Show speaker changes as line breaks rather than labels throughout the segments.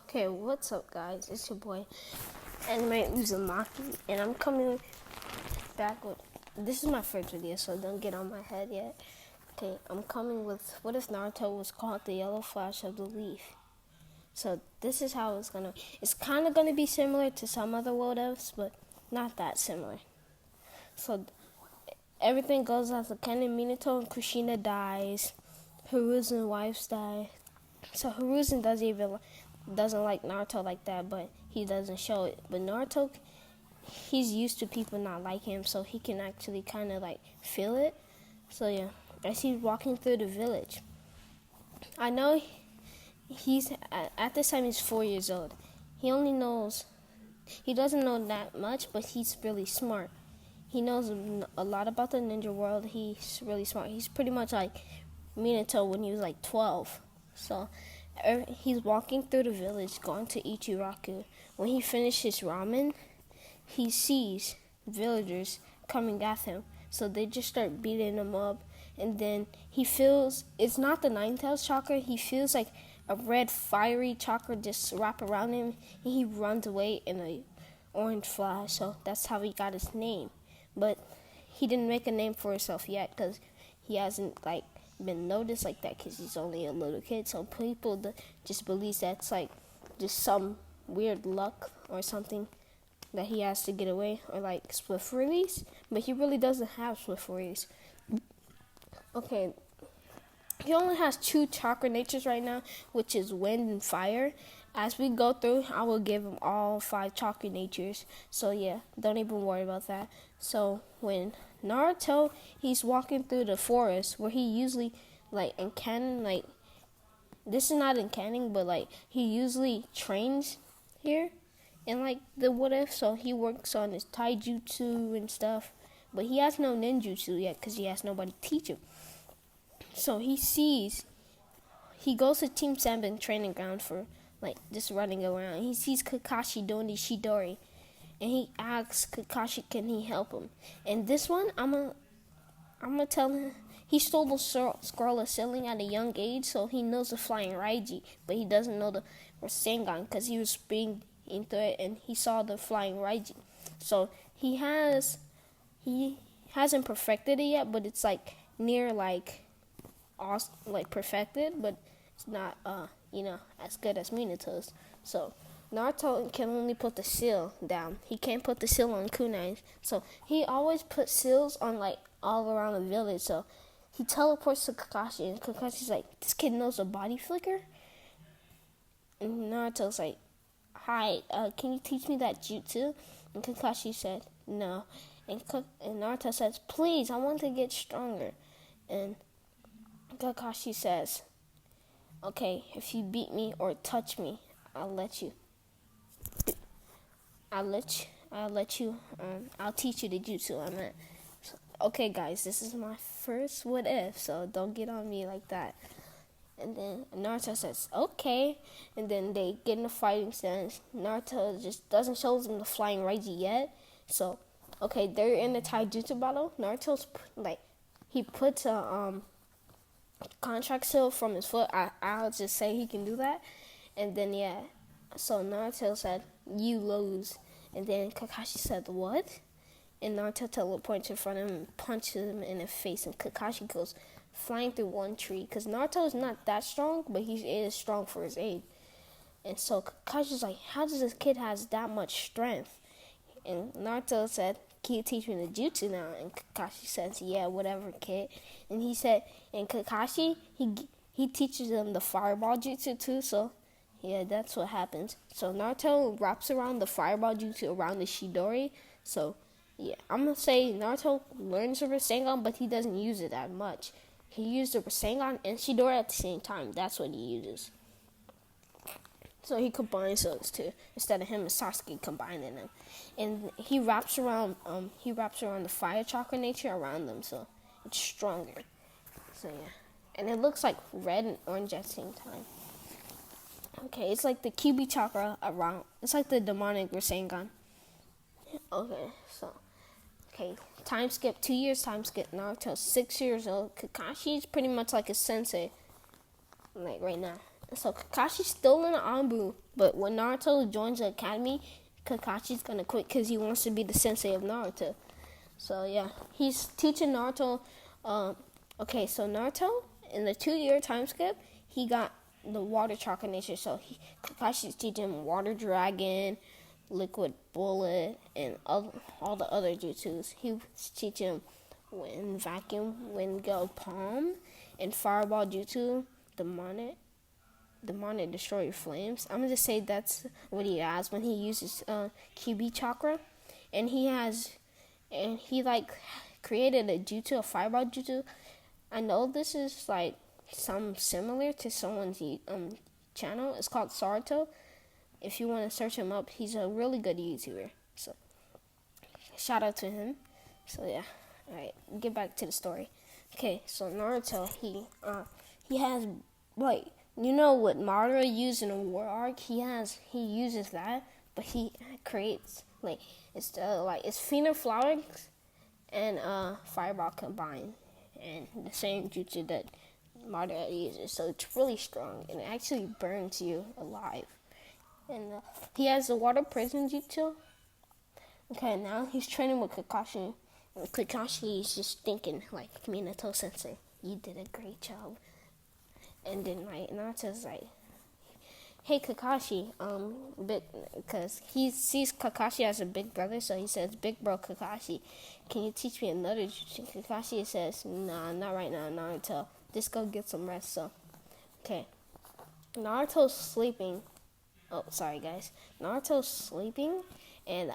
Okay, what's up, guys? It's your boy, Anime Uzumaki, and I'm coming back with. This is my first video, so don't get on my head yet. Okay, I'm coming with what if Naruto was called the Yellow Flash of the Leaf? So this is how it's gonna. It's kind of gonna be similar to some other what ifs, but not that similar. So everything goes as a canon. Minato and Kushina dies. Hiruzen's wives die. So Hiruzen doesn't like Naruto like that, but he doesn't show it. But Naruto, he's used to people not like him, so he can actually kind of like feel it. So yeah, as he's walking through the village, I know he's at this time he's 4 years old. He doesn't know that much, but he's really smart. He knows a lot about the ninja world. He's really smart. He's pretty much like Minato when he was like 12. So he's walking through the village going to Ichiraku. When he finishes ramen, he sees villagers coming at him. So they just start beating him up. And then he feels, it's not the Nine Tails chakra, he feels like a red fiery chakra just wrap around him. And he runs away in a orange flash. So that's how he got his name. But he didn't make a name for himself yet because he hasn't like been noticed like that because he's only a little kid. So people just believe that's like just some weird luck or something that he has to get away, or like swift release, but he really doesn't have swift release. Okay, he only has two chakra natures right now, which is wind and fire. As we go through, I will give him all 5 chakra natures. So yeah, don't even worry about that. So when Naruto, he's walking through the forest where he usually, like in canon, like, this is not in canon, but like he usually trains here in like the what if, so he works on his taijutsu and stuff, but he has no ninjutsu yet because he has nobody to teach him. So he goes to Team Senbin training ground for like just running around. He sees Kakashi doing the Shidori, and he asks Kakashi, can he help him? And this one, I'm gonna tell him he stole the scroll of sealing at a young age, so he knows the flying Raiji, but he doesn't know the Rasengan because he was being into it and he saw the flying Raiji. So he hasn't perfected it yet, but it's like near like perfected, but it's not as good as Minato's. So Naruto can only put the seal down. He can't put the seal on kunais. So he always puts seals on like all around the village. So he teleports to Kakashi, and Kakashi's like, this kid knows a body flicker? And Naruto's like, hi, can you teach me that jutsu? And Kakashi said, no. And Naruto says, please, I want to get stronger. And Kakashi says, okay, if you beat me or touch me, I'll teach you the jutsu I meant. So, okay, guys, this is my first what if, so don't get on me like that. And then Naruto says, okay. And then they get in a fighting stance. Naruto just doesn't show them the flying Raiji yet. So, okay, they're in the taijutsu battle. Naruto's, like, he puts a contract seal from his foot. I'll just say he can do that. And then, yeah. So Naruto said, you lose. And then Kakashi said, what? And Naruto teleports in front of him and punches him in the face. And Kakashi goes flying through one tree, because Naruto is not that strong, but he is strong for his age. And so Kakashi's like, how does this kid has that much strength? And Naruto said, can you teach me the jutsu now? And Kakashi says, yeah, whatever, kid. And he said, and Kakashi, he teaches him the fireball jutsu too, so yeah, that's what happens. So Naruto wraps around the fireball jutsu around the Shidori. So yeah, I'm gonna say Naruto learns the Rasengan, but he doesn't use it that much. He used the Rasengan and Shidori at the same time. That's what he uses. So he combines those two instead of him and Sasuke combining them. And he wraps around the fire chakra nature around them, so it's stronger. So yeah. And it looks like red and orange at the same time. Okay, it's like the Kyuubi chakra around. It's like the demonic Rasengan. Okay, so time skip 2 years. Time skip Naruto's 6 years old. Kakashi's pretty much like a sensei, like right now. So Kakashi's still in the Anbu, but when Naruto joins the academy, Kakashi's gonna quit because he wants to be the sensei of Naruto. So yeah, he's teaching Naruto. Okay, so Naruto in the 2 year time skip, he got the water chakra nature. So Kakashi's teaching him water dragon, liquid bullet, and all the other jutsus. He's teaching him wind vacuum, wind go palm, and fireball jutsu, demonic destroyer flames. I'm gonna just say that's what he has when he uses QB chakra, and he like created a jutsu, a fireball jutsu. I know this is like some similar to someone's channel. It's called Saruto. If you want to search him up, he's a really good YouTuber. So shout out to him. So yeah, all right, get back to the story. Okay, so Naruto, he has like, you know what Madara used in a war arc? He uses that, but he creates like it's Phoenix Flowers and Fireball combined, and the same jutsu that Madara uses. So it's really strong, and it actually burns you alive. And he has the water prison jutsu. Okay, now he's training with Kakashi. And Kakashi is just thinking like, Minato Sensei, you did a great job. And then like Naruto's like, hey Kakashi, because he sees Kakashi as a big brother, so he says, big bro Kakashi, can you teach me another jutsu? Kakashi says, nah, not right now, Naruto. Just go get some rest. So, okay, Naruto's sleeping. Oh, sorry guys. Naruto's sleeping, and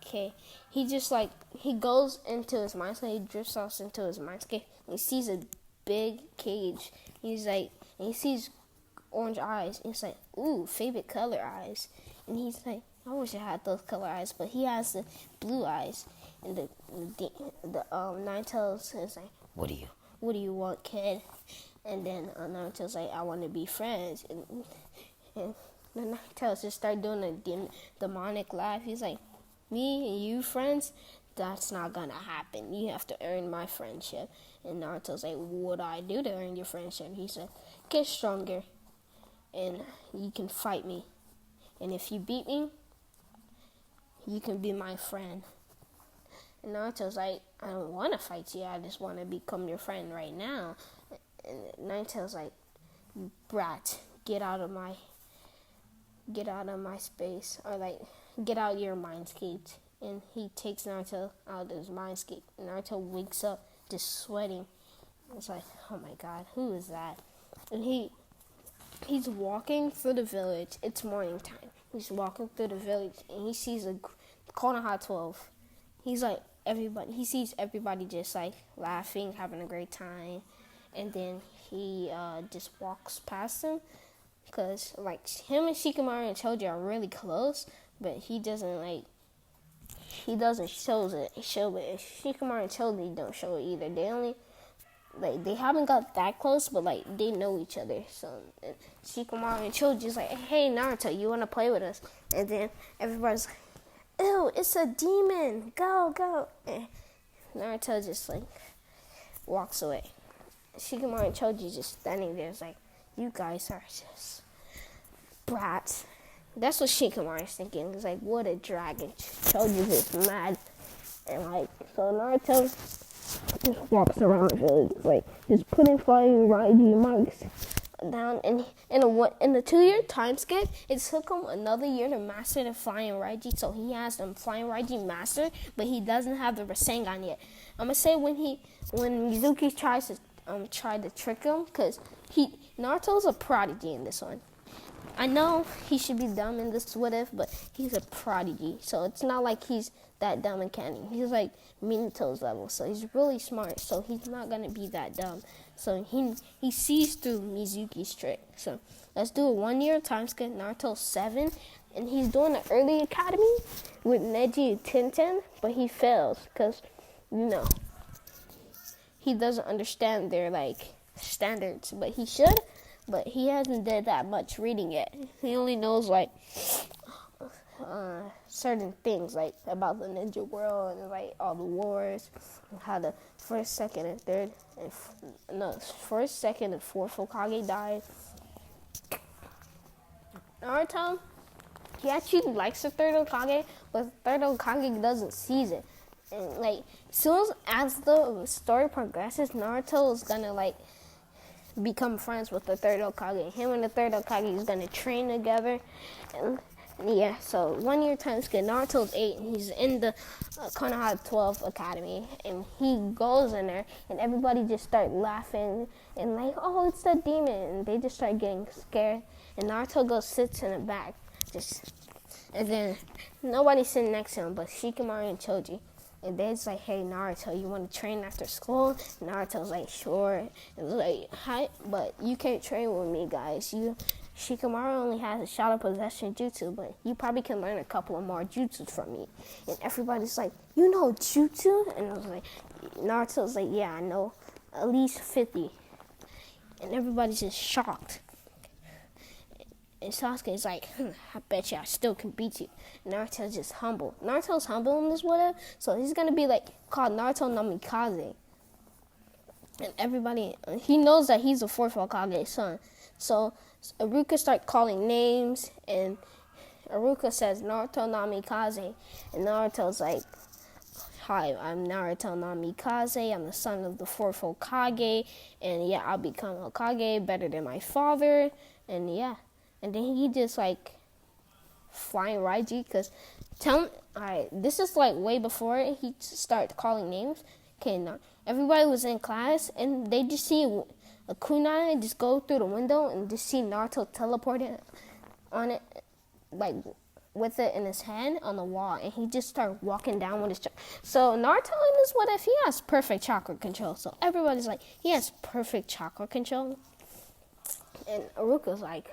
okay, he just like he goes into his mindscape. He drifts off into his mindscape. And he sees a big cage. He's like, and he sees orange eyes. And he's like, ooh, favorite color eyes. And he's like, I wish I had those color eyes, but he has the blue eyes. And the Nine Tails is like, what do you want, kid? And then Naruto's like, I want to be friends. And the Nine Tails just start doing a demonic laugh. He's like, me and you friends? That's not gonna happen. You have to earn my friendship. And Naruto's like, what do I do to earn your friendship? He said, get stronger, and you can fight me. And if you beat me, you can be my friend. And Naruto's like, I don't want to fight you. I just want to become your friend right now. And Ninetales like, brat, get out of my space, or like, get out of your mindscape. And he takes Naruto out of his mindscape. And Naruto wakes up just sweating. It's like, oh my god, who is that? And he's walking through the village. It's morning time. He's walking through the village, and he sees a Konoha 12. He's like, he sees everybody just like laughing, having a great time. And then he just walks past them, because like him and Shikamaru and Choji are really close, but he doesn't show it. Shikamaru and Choji don't show it either. They haven't got that close, but like they know each other. So Shikamaru and Choji's like, hey Naruto, you wanna play with us? And then everybody's like, ew, it's a demon, go. And Naruto just like walks away. Shikamaru and Choji just standing there. It's like, you guys are just brats. That's what Shikamaru is thinking. It's like, what a dragon. Choji's just mad. And like, so Naruto just walks around the village, like, just putting flying Raiji marks down. And in the 2 year time skip, it took him another year to master the flying Raiji. So he has the flying Raiji master, but he doesn't have the Rasengan yet. I'm gonna say when Mizuki tried to trick him, because Naruto's a prodigy in this one. I know he should be dumb in this what if, but he's a prodigy, so it's not like he's that dumb in canon. He's like Minato's level, so he's really smart, so he's not gonna be that dumb. So he sees through Mizuki's trick. So let's do a 1 year time skip. Naruto's 7, and he's doing the early academy with Neji and Tenten, but he fails because he doesn't understand their like standards, but he should. But he hasn't did that much reading yet. He only knows like certain things like about the ninja world and like all the wars, and how the first, second, and fourth Hokage died, Naruto, he actually likes the third Hokage, but the third Hokage doesn't seize it. And like, soon as the story progresses, Naruto is gonna like become friends with the third Hokage. Him and the third Hokage is gonna train together, and yeah. So 1 year time skip. Naruto's 8, and he's in the Konoha 12 Academy, and he goes in there, and everybody just start laughing and like, oh, it's the demon, and they just start getting scared. And Naruto goes sits in the back, and then nobody's sitting next to him but Shikamaru and Choji. And they're just like, hey, Naruto, you want to train after school? And Naruto's like, sure. And it's like, hi, but you can't train with me, guys. Shikamaru only has a shadow possession jutsu, but you probably can learn a couple of more jutsus from me. And everybody's like, you know jutsu? And I was like, Naruto's like, yeah, I know at least 50. And everybody's just shocked. And Sasuke's like, I bet you I still can beat you. Naruto's just humble. Naruto's humble in this whatever, so he's going to be like called Naruto Namikaze. And everybody, he knows that he's the fourth Hokage's son. So Iruka starts calling names, and Iruka says Naruto Namikaze. And Naruto's like, hi, I'm Naruto Namikaze. I'm the son of the fourth Hokage. And yeah, I'll become Hokage better than my father. And yeah. And then he just like flying Raiji, because alright, this is like way before he started calling names. Okay, now everybody was in class and they just see a kunai just go through the window and just see Naruto teleporting on it, like with it in his hand on the wall, and he just started walking down with his so Naruto in this what if he has perfect chakra control. So everybody's like, he has perfect chakra control. And Iruka's like,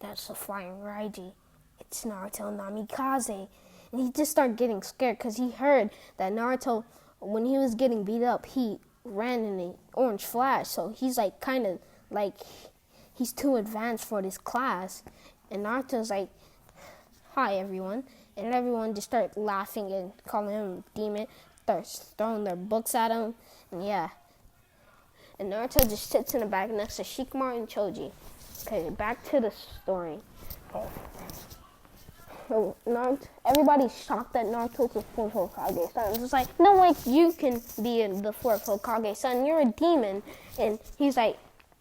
that's a flying Raiji. It's Naruto Namikaze. And he just started getting scared because he heard that Naruto, when he was getting beat up, he ran in an orange flash. So he's like kind of like, he's too advanced for this class. And Naruto's like, hi everyone. And everyone just started laughing and calling him a demon, starts throwing their books at him. And yeah. And Naruto just sits in the back next to Shikamaru and Choji. Okay, back to the story. So everybody's shocked that Naruto's the fourth Hokage son. It's just like, no way you can be the fourth Hokage son. You're a demon. And he's like,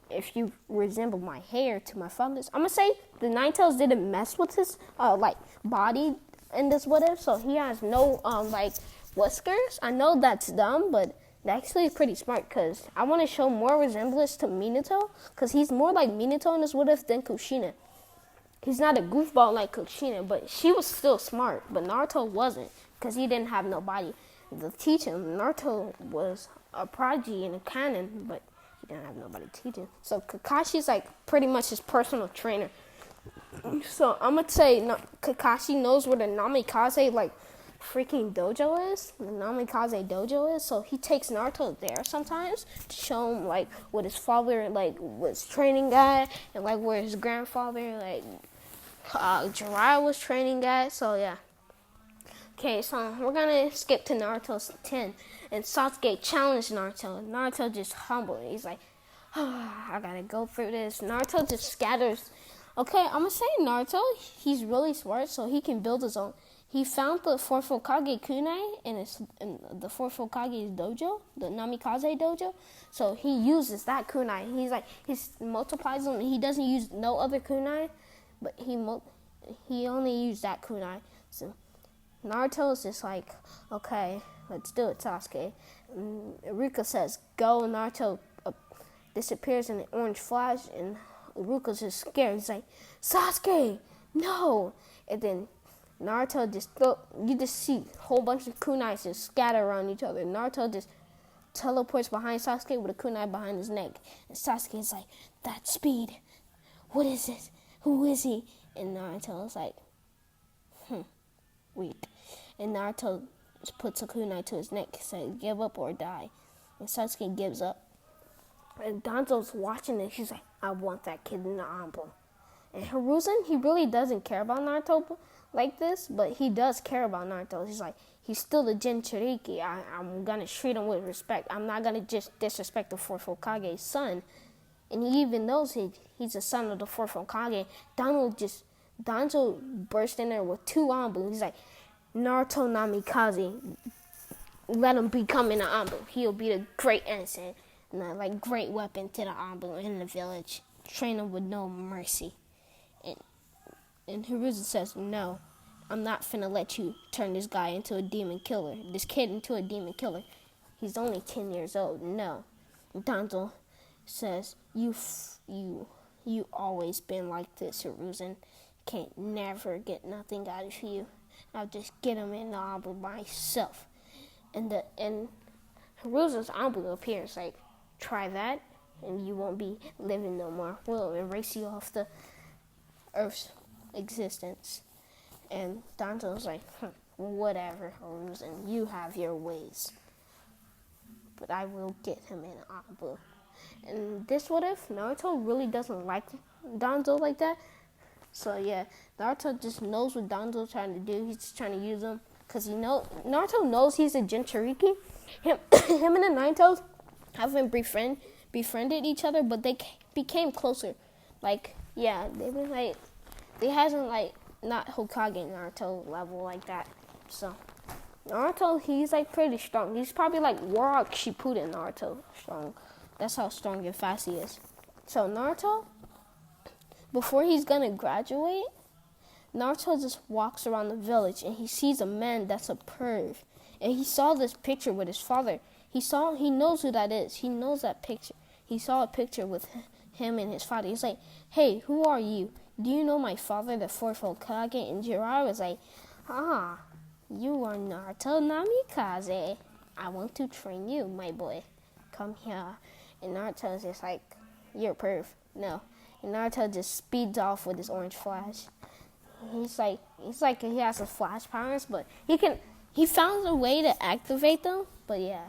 if you resemble my hair to my father's, I'm gonna say the Nine Tails didn't mess with his like body in this whatever, so he has no like whiskers. I know that's dumb, but actually pretty smart, because I want to show more resemblance to Minato, because he's more like Minato in this what if than Kushina. He's not a goofball like Kushina, but she was still smart, but Naruto wasn't, because he didn't have nobody to teach him. Naruto was a prodigy and a canon, but he didn't have nobody to teach him. So Kakashi's like pretty much his personal trainer. So I'm gonna say Kakashi knows where the Namikaze like freaking dojo is, the Namikaze dojo is, so he takes Naruto there sometimes to show him like what his father like was training at, and like where his grandfather like Jiraiya was training at. So yeah. Okay, so we're gonna skip to Naruto's 10, and Sasuke challenged Naruto. Naruto just humbled. He's like, oh, I gotta go through this. Naruto just scatters. Okay, I'm gonna say Naruto, he's really smart, so he can build his own. He found the fourth Hokage kunai in the fourth Hokage's dojo, the Namikaze dojo. So he uses that kunai. He's like, he multiplies them. He doesn't use no other kunai, but he only used that kunai. So Naruto's just like, okay, let's do it, Sasuke. And Iruka says, go. Naruto disappears in an orange flash, and Iruka's just scared. He's like, Sasuke, no! And then Naruto you just see a whole bunch of kunais just scatter around each other. Naruto just teleports behind Sasuke with a kunai behind his neck. And Sasuke's like, that speed, what is it? Who is he? And Naruto's like, weak. And Naruto just puts a kunai to his neck, says, give up or die. And Sasuke gives up. And Danzo's watching it. She's like, I want that kid in the ambo. And Hiruzen, he really doesn't care about Naruto like this, but he does care about Naruto. He's like, he's still the Jinchuriki. I'm going to treat him with respect. I'm not going to just disrespect the fourth Hokage's son. And he even knows he's the son of the fourth Hokage. Danzo just Danzo burst in there with 2 Anbu. He's like, Naruto Namikaze, let him become an Anbu. He'll be the great ensign, and like great weapon to the Anbu in the village. Train him with no mercy. And Hiruzen says, no, I'm not finna let you turn this guy into a demon killer. This kid into a demon killer. He's only 10 years old. No. Danzo says, you always been like this, Hiruzen. Can't never get nothing out of you. I'll just get him in the Anbu myself. And Hiruzen's Anbu appears like, try that, and you won't be living no more. We'll erase you off the Earth's existence. And Danzo's like, whatever, Hiruzen, you have your ways. But I will get him in Anbu. And this what if Naruto really doesn't like Danzo like that? So yeah, Naruto just knows what Danzo's trying to do. He's just trying to use him because Naruto knows he's a Jinchuriki. Him and the Nine-Tails haven't befriended each other, but they became closer. Like, yeah, they hasn't like not Hokage Naruto level like that. So Naruto, he's like pretty strong. He's probably like Warlock Shippuden Naruto strong. That's how strong and fast he is. So Naruto, before he's gonna graduate, Naruto just walks around the village and he sees a man that's a perv. And he saw this picture with his father. He knows who that is. He knows that picture. He saw a picture with him and his father. He's like, hey, who are you? Do you know my father, the 4th Hokage? And Jiraiya was like, you are Naruto Namikaze. I want to train you, my boy. Come here. And Naruto's just like, you're a perv. No. And Naruto just speeds off with his orange flash. He's like he has his flash powers, but he found a way to activate them. But yeah,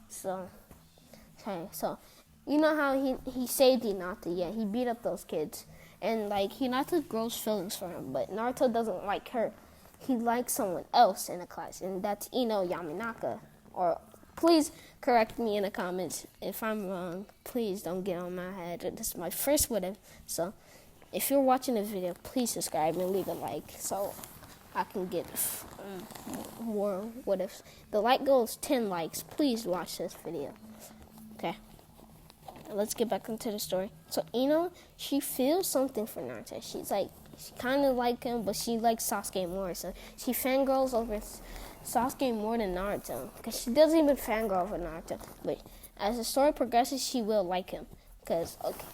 so you know how he saved Hinata? Yeah, he beat up those kids, and like Hinata grows feelings for him, but Naruto doesn't like her. He likes someone else in the class, and that's Ino Yamanaka. Or please correct me in the comments if I'm wrong. Please don't get on my head. This is my first what-if. So if you're watching the video, please subscribe and leave a like so I can get more what-ifs. The like goes 10 likes. Please watch this video. Okay. Let's get back into the story. So Ino, she feels something for Naruto. She kind of like him, but she likes Sasuke more. So she fangirls over Sasuke more than Naruto, because she doesn't even fangirl over Naruto. But as the story progresses, she will like him. Because, okay,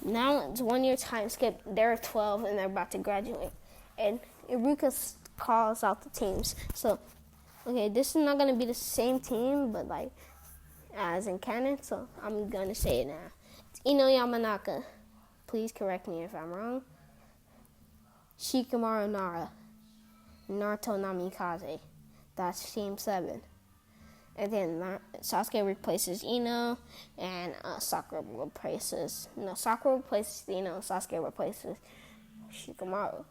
now it's 1 year time skip. They're 12 and they're about to graduate. And Iruka calls out the teams. So, okay, this is not going to be the same team, but like, as in canon, so I'm going to say it now. It's Ino Yamanaka. Please correct me if I'm wrong. Shikamaru Nara. Naruto Namikaze. That's Team 7. And then Sasuke replaces Ino, and Sakura replaces Ino, Sasuke replaces Shikamaru.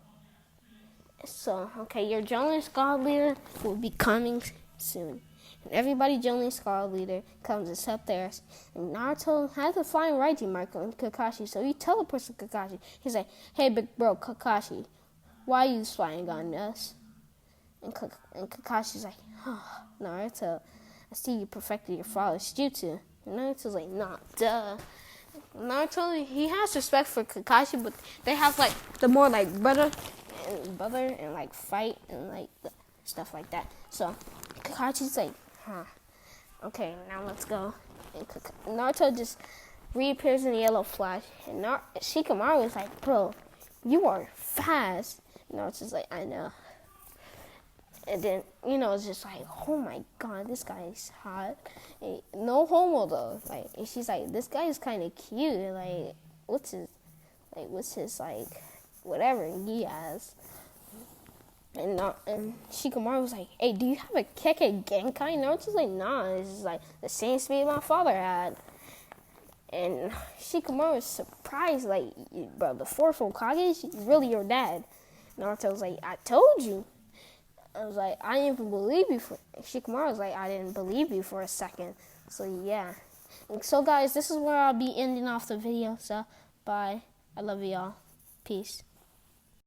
So, okay, your Jonin Squad Leader will be coming soon. And everybody Jonin Squad Leader comes except theirs. And Naruto has a flying Raiji mark on Kakashi, so he teleports to Kakashi. He's like, hey, big bro, Kakashi, why are you spying on us? And Kakashi's like, Naruto, I see you perfected your father's jutsu. And Naruto's like, nah, duh. Naruto, he has respect for Kakashi, but they have like the more like brother and like fight and like stuff like that. So Kakashi's like, okay, now let's go. And Naruto just reappears in the yellow flash, and Shikamaru is like, bro, you are fast. And Naruto's like, I know. And then, it's just like, oh my god, this guy is hot. And no homo though. Like, and she's like, this guy is kind of cute. Like, what's his, whatever he has. And Shikamaru was like, hey, do you have a Keke Genkai? Naruto's like, nah, this is like the same speed my father had. And Shikamaru was surprised, like, bro, the 4th Hokage is really your dad. Naruto was like, I told you. I was like, I didn't even believe you. Shikamaru was like, I didn't believe you for a second. So, yeah. And so, guys, this is where I'll be ending off the video. So, bye. I love y'all. Peace.